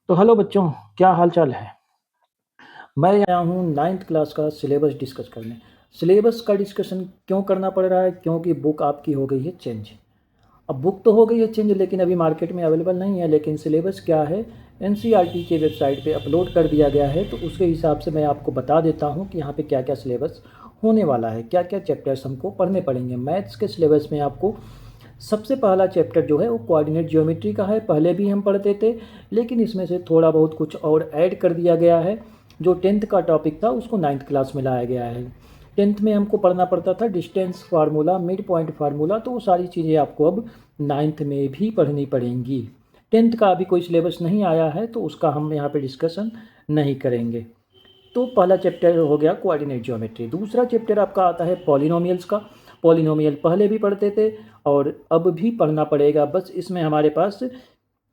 तो हेलो बच्चों, क्या हाल चाल है। मैं आया हूँ 9th क्लास का सिलेबस डिस्कस करने। सिलेबस का डिस्कशन क्यों करना पड़ रहा है, क्योंकि बुक आपकी हो गई है चेंज। अब बुक तो हो गई है चेंज, लेकिन अभी मार्केट में अवेलेबल नहीं है। लेकिन सिलेबस क्या है, एनसीईआरटी के वेबसाइट पे अपलोड कर दिया गया है। तो उसके हिसाब से मैं आपको बता देता हूँ कि यहाँ पे क्या क्या सिलेबस होने वाला है, क्या क्या चैप्टर्स हमको पढ़ने पड़ेंगे। मैथ्स के सिलेबस में आपको सबसे पहला चैप्टर जो है वो कोऑर्डिनेट ज्योमेट्री का है। पहले भी हम पढ़ते थे, लेकिन इसमें से थोड़ा बहुत कुछ और ऐड कर दिया गया है। जो 10th का टॉपिक था उसको 9th क्लास में लाया गया है। 10th में हमको पढ़ना पड़ता था distance formula, mid point formula, तो वो सारी चीज़ें आपको अब 9th में भी पढ़नी पड़ेंगी। 10th का अभी कोई सिलेबस नहीं आया है, तो उसका हम यहाँ पे डिस्कशन नहीं करेंगे। तो पहला चैप्टर हो गया कोऑर्डिनेट ज्योमेट्री। दूसरा चैप्टर आपका आता है पॉलिनोमियल्स का। पॉलिनोमियल पहले भी पढ़ते थे और अब भी पढ़ना पड़ेगा, बस इसमें हमारे पास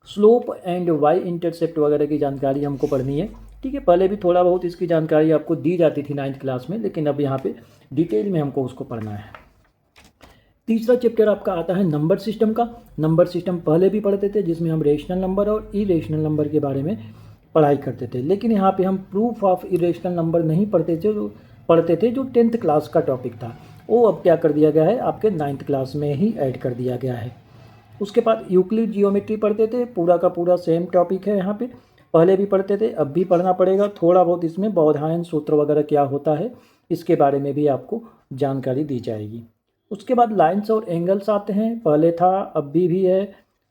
स्लोप एंड वाई इंटरसेप्ट वगैरह की जानकारी हमको पढ़नी है। ठीक है, पहले भी थोड़ा बहुत इसकी जानकारी आपको दी जाती थी 9th क्लास में, लेकिन अब यहाँ पे डिटेल में हमको उसको पढ़ना है। तीसरा चैप्टर आपका आता है नंबर सिस्टम का। नंबर सिस्टम पहले भी पढ़ते थे, जिसमें हम रेशनल नंबर और इरेशनल नंबर के बारे में पढ़ाई करते थे। लेकिन यहाँ पे हम प्रूफ ऑफ इरेशनल नंबर नहीं पढ़ते थे जो 10th क्लास का टॉपिक था। वो अब क्या कर दिया गया है, आपके 9th क्लास में ही ऐड कर दिया गया है। उसके बाद यूक्लिड जियोमेट्री पढ़ते थे, पूरा का पूरा सेम टॉपिक है यहाँ पे। पहले भी पढ़ते थे, अब भी पढ़ना पड़ेगा। थोड़ा बहुत इसमें बौधायन सूत्र वगैरह क्या होता है, इसके बारे में भी आपको जानकारी दी जाएगी। उसके बाद लाइंस और एंगल्स आते हैं, पहले था अब भी है,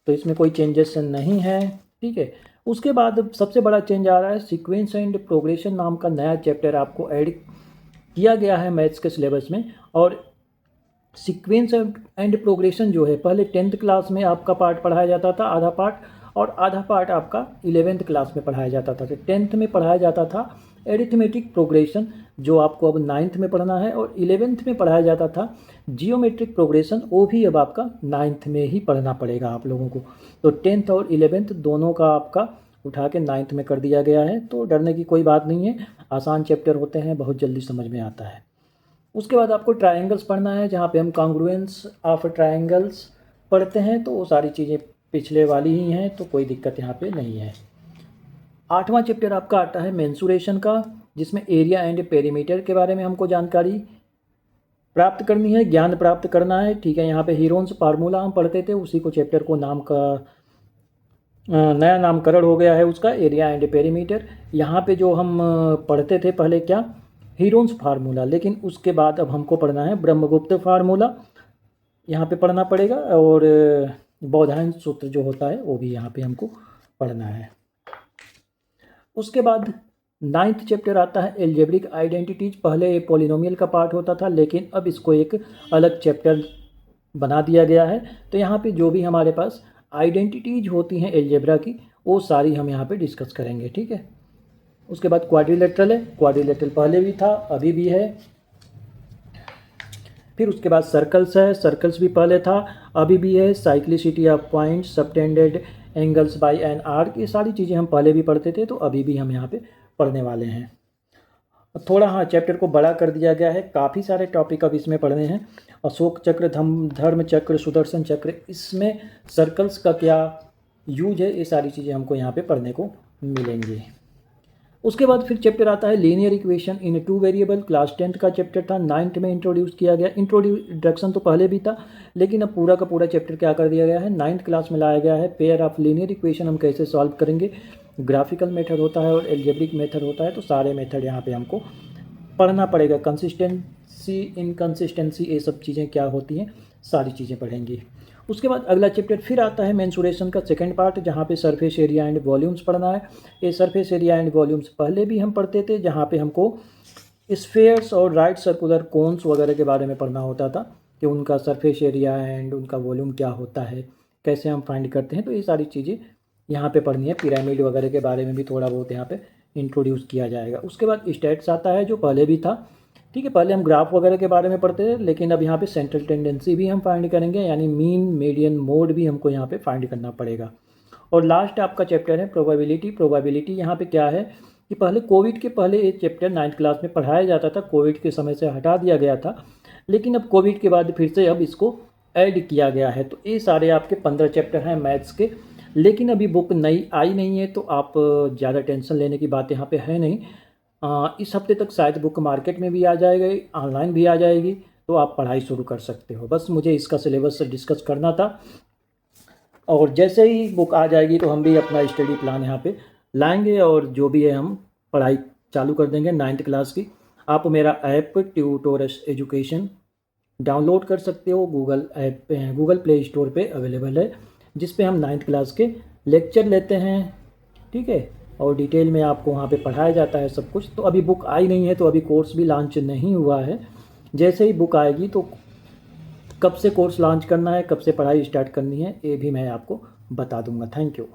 तो इसमें कोई चेंजेस नहीं है। ठीक है, उसके बाद सबसे बड़ा चेंज आ रहा है, सीक्वेंस एंड प्रोग्रेशन नाम का नया चैप्टर आपको ऐड किया गया है मैथ्स के सिलेबस में। और सीक्वेंस एंड प्रोग्रेशन जो है, पहले 10th क्लास में आपका पार्ट पढ़ाया जाता था आधा पार्ट, और आधा पार्ट आपका 11th क्लास में पढ़ाया जाता था। तो 10th में पढ़ाया जाता था एरिथमेटिक प्रोग्रेशन, जो आपको अब 9th में पढ़ना है, और 11th में पढ़ाया जाता था जियोमेट्रिक प्रोग्रेशन, वो भी अब आपका 9th में ही पढ़ना पड़ेगा आप लोगों को। तो 10th और 11th दोनों का आपका उठा के 9th में कर दिया गया है। तो डरने की कोई बात नहीं है, आसान चैप्टर होते हैं, बहुत जल्दी समझ में आता है। उसके बाद आपको ट्रायंगल्स पढ़ना है, जहाँ पे हम कॉन्ग्रुएंस ऑफ ट्रायंगल्स पढ़ते हैं। तो वो सारी चीज़ें पिछले वाली ही हैं, तो कोई दिक्कत यहाँ पे नहीं है। 8वां चैप्टर आपका आता है मेंसुरेशन का, जिसमें एरिया एंड पेरीमीटर के बारे में हमको जानकारी प्राप्त करनी है, ज्ञान प्राप्त करना है। ठीक है, यहाँ पे हीरोन्स फार्मूला हम पढ़ते थे, उसी को चैप्टर को नाम का नया नामकरण हो गया है उसका, एरिया एंड पेरीमीटर। यहाँ पे जो हम पढ़ते थे पहले क्या, हीरोन्स फार्मूला, लेकिन उसके बाद अब हमको पढ़ना है ब्रह्मगुप्त फार्मूला, यहाँ पे पढ़ना पड़ेगा। और बौधायन सूत्र जो होता है वो भी यहाँ पे हमको पढ़ना है। उसके बाद 9th चैप्टर आता है एल्जेब्रिक आइडेंटिटीज। पहले पॉलिनोमियल का पार्ट होता था, लेकिन अब इसको एक अलग चैप्टर बना दिया गया है। तो यहाँ पे जो भी हमारे पास आइडेंटिटीज होती हैं एल्जेब्रा की, वो सारी हम यहाँ पे डिस्कस करेंगे। ठीक है, उसके बाद क्वाड्रिलेटरल है, क्वाड्रिलेटरल पहले भी था अभी भी है। फिर उसके बाद सर्कल्स है, सर्कल्स भी पहले था अभी भी है। Cyclicity of points, subtended angles by an arc, ये सारी चीज़ें हम पहले भी पढ़ते थे, तो अभी भी हम यहाँ पे पढ़ने वाले हैं। थोड़ा हाँ चैप्टर को बड़ा कर दिया गया है, काफ़ी सारे टॉपिक अब इसमें पढ़ने हैं। अशोक चक्र, धर्म चक्र, सुदर्शन चक्र, इसमें सर्कल्स का क्या यूज है, ये सारी चीज़ें हमको यहाँ पे पढ़ने को मिलेंगी। उसके बाद फिर चैप्टर आता है linear equation in 2 variable. Class 10th का चैप्टर था, 9th में इंट्रोड्यूस किया गया। इंट्रोडक्शन तो पहले भी था, लेकिन अब पूरा का पूरा चैप्टर क्या कर दिया गया है, 9th क्लास में लाया गया है। पेयर ऑफ लीनियर इक्वेशन हम कैसे सॉल्व करेंगे, ग्राफिकल मेथड होता है और एल्जेब्रिक मेथड होता है, तो सारे मेथड यहाँ पे हमको पढ़ना पड़ेगा। कंसिस्टेंसी, इनकंसिस्टेंसी, ये सब चीज़ें क्या होती हैं, सारी चीज़ें पढ़ेंगी। उसके बाद अगला चैप्टर फिर आता है मेंसुरेशन का सेकंड पार्ट, जहाँ पे सरफेस एरिया एंड वॉल्यूम्स पढ़ना है। ये सरफेस एरिया एंड वॉल्यूम्स पहले भी हम पढ़ते थे, जहाँ पे हमको स्फेयर्स और राइट सर्कुलर कोन्स वगैरह के बारे में पढ़ना होता था, कि उनका सरफेस एरिया एंड उनका वॉल्यूम क्या होता है, कैसे हम फाइंड करते हैं। तो ये सारी चीज़ें यहाँ पे पढ़नी है। पिरामिड वगैरह के बारे में भी थोड़ा बहुत यहाँ पे इंट्रोड्यूस किया जाएगा। उसके बाद स्टैट्स आता है, जो पहले भी था। ठीक है, पहले हम ग्राफ वगैरह के बारे में पढ़ते थे, लेकिन अब यहाँ पे सेंट्रल टेंडेंसी भी हम फाइंड करेंगे, यानी मीन, मीडियन, मोड भी हमको यहाँ पे फाइंड करना पड़ेगा। और लास्ट आपका चैप्टर है प्रोबेबिलिटी। प्रोबेबिलिटी यहाँ पे क्या है कि पहले कोविड के पहले एक चैप्टर 9th क्लास में पढ़ाया जाता था, कोविड के समय से हटा दिया गया था, लेकिन अब कोविड के बाद फिर से अब इसको ऐड किया गया है। तो ये सारे आपके 15 चैप्टर हैं मैथ्स के लेकिन अभी बुक नई आई नहीं है, तो आप ज़्यादा टेंशन लेने की बात यहाँ पे है नहीं। इस हफ्ते तक शायद बुक मार्केट में भी आ जाएगी, ऑनलाइन भी आ जाएगी, तो आप पढ़ाई शुरू कर सकते हो। बस मुझे इसका सिलेबस डिस्कस करना था, और जैसे ही बुक आ जाएगी तो हम भी अपना स्टडी प्लान यहाँ पे लाएंगे, और जो भी है हम पढ़ाई चालू कर देंगे 9th क्लास की। आप मेरा ऐप ट्यूटोरस एजुकेशन डाउनलोड कर सकते हो, गूगल प्ले स्टोर पे अवेलेबल है, जिस पे हम 9th क्लास के लेक्चर लेते हैं, ठीक है, और डिटेल में आपको वहाँ पे पढ़ाया जाता है सब कुछ। तो अभी बुक आई नहीं है, तो अभी कोर्स भी लॉन्च नहीं हुआ है। जैसे ही बुक आएगी तो कब से कोर्स लॉन्च करना है, कब से पढ़ाई स्टार्ट करनी है, ये भी मैं आपको बता दूंगा। Thank you.